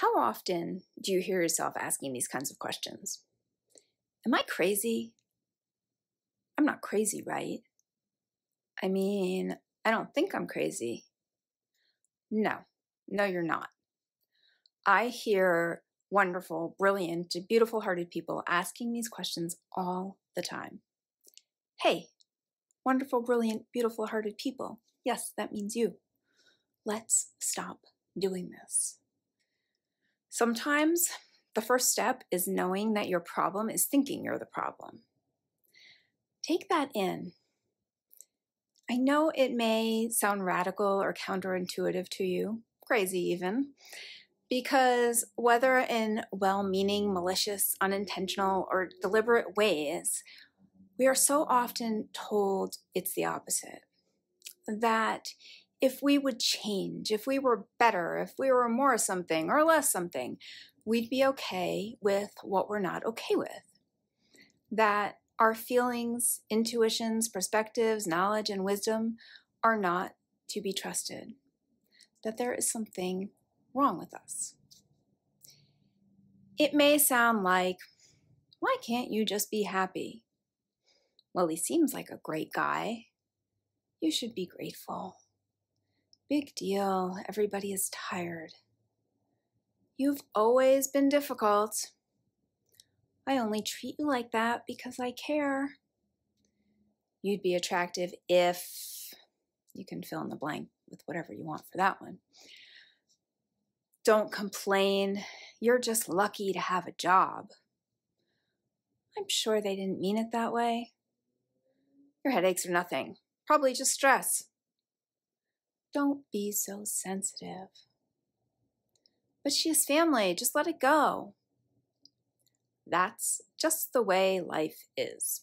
How often do you hear yourself asking these kinds of questions? Am I crazy? I'm not crazy, right? I mean, I don't think I'm crazy. No, you're not. I hear wonderful, brilliant, beautiful-hearted people asking these questions all the time. Hey, wonderful, brilliant, beautiful-hearted people. Yes, that means you. Let's stop doing this. Sometimes the first step is knowing that your problem is thinking you're the problem. Take that in. I know it may sound radical or counterintuitive to you, crazy even, because whether in well-meaning, malicious, unintentional, or deliberate ways, we are so often told it's the opposite. That if we would change, if we were better, if we were more something or less something, we'd be okay with what we're not okay with. That our feelings, intuitions, perspectives, knowledge, and wisdom are not to be trusted. That there is something wrong with us. It may sound like, why can't you just be happy? Well, he seems like a great guy. You should be grateful. Big deal, everybody is tired. You've always been difficult. I only treat you like that because I care. You'd be attractive if, you can fill in the blank with whatever you want for that one. Don't complain. You're just lucky to have a job. I'm sure they didn't mean it that way. Your headaches are nothing. Probably just stress. Don't be so sensitive. But she has family. Just let it go. That's just the way life is.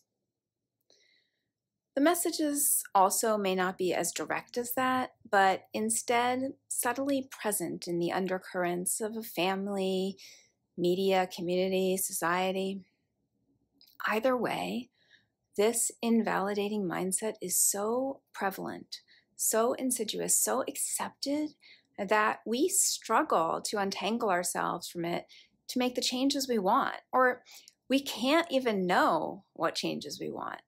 The messages also may not be as direct as that, but instead subtly present in the undercurrents of a family, media, community, society. Either way, this invalidating mindset is so prevalent, so insidious, so accepted that we struggle to untangle ourselves from it to make the changes we want, or we can't even know what changes we want.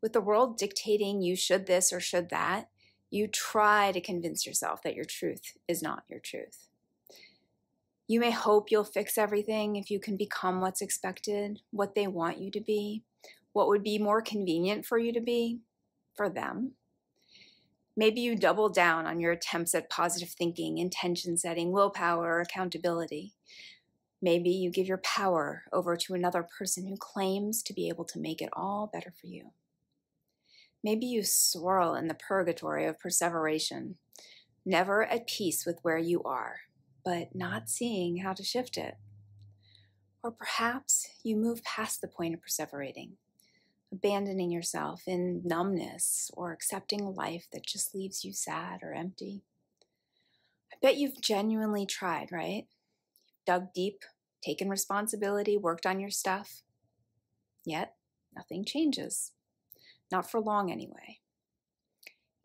With the world dictating you should this or should that, you try to convince yourself that your truth is not your truth. You may hope you'll fix everything if you can become what's expected, what they want you to be, what would be more convenient for you to be, for them. Maybe you double down on your attempts at positive thinking, intention setting, willpower, or accountability. Maybe you give your power over to another person who claims to be able to make it all better for you. Maybe you swirl in the purgatory of perseveration, never at peace with where you are, but not seeing how to shift it. Or perhaps you move past the point of perseverating, abandoning yourself in numbness or accepting a life that just leaves you sad or empty. I bet you've genuinely tried, right? Dug deep, taken responsibility, worked on your stuff. Yet, nothing changes. Not for long anyway.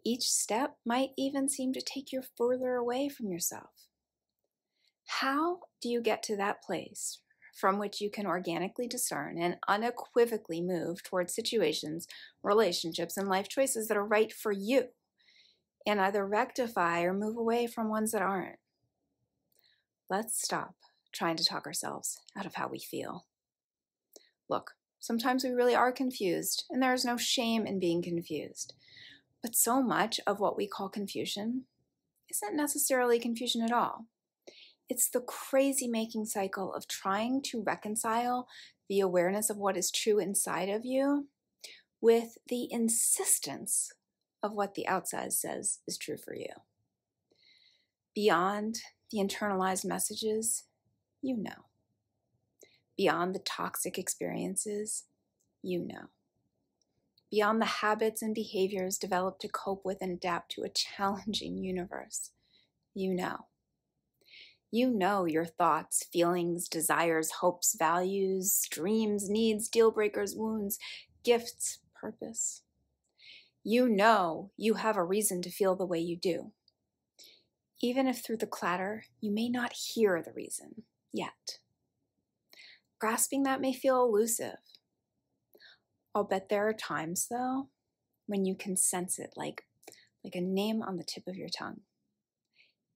Each step might even seem to take you further away from yourself. How do you get to that place from which you can organically discern and unequivocally move towards situations, relationships, and life choices that are right for you, and either rectify or move away from ones that aren't? Let's stop trying to talk ourselves out of how we feel. Look, sometimes we really are confused, and there is no shame in being confused. But so much of what we call confusion isn't necessarily confusion at all. It's the crazy-making cycle of trying to reconcile the awareness of what is true inside of you with the insistence of what the outside says is true for you. Beyond the internalized messages, you know. Beyond the toxic experiences, you know. Beyond the habits and behaviors developed to cope with and adapt to a challenging universe, you know. You know your thoughts, feelings, desires, hopes, values, dreams, needs, deal breakers, wounds, gifts, purpose. You know you have a reason to feel the way you do. even if through the clatter you may not hear the reason yet. Grasping that may feel elusive. I'll bet there are times, though, when you can sense it like a name on the tip of your tongue.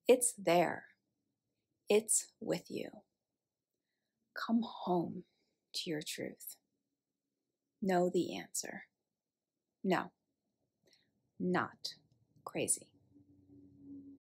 It's there. It's with you. Come home to your truth. Know the answer. No, not crazy.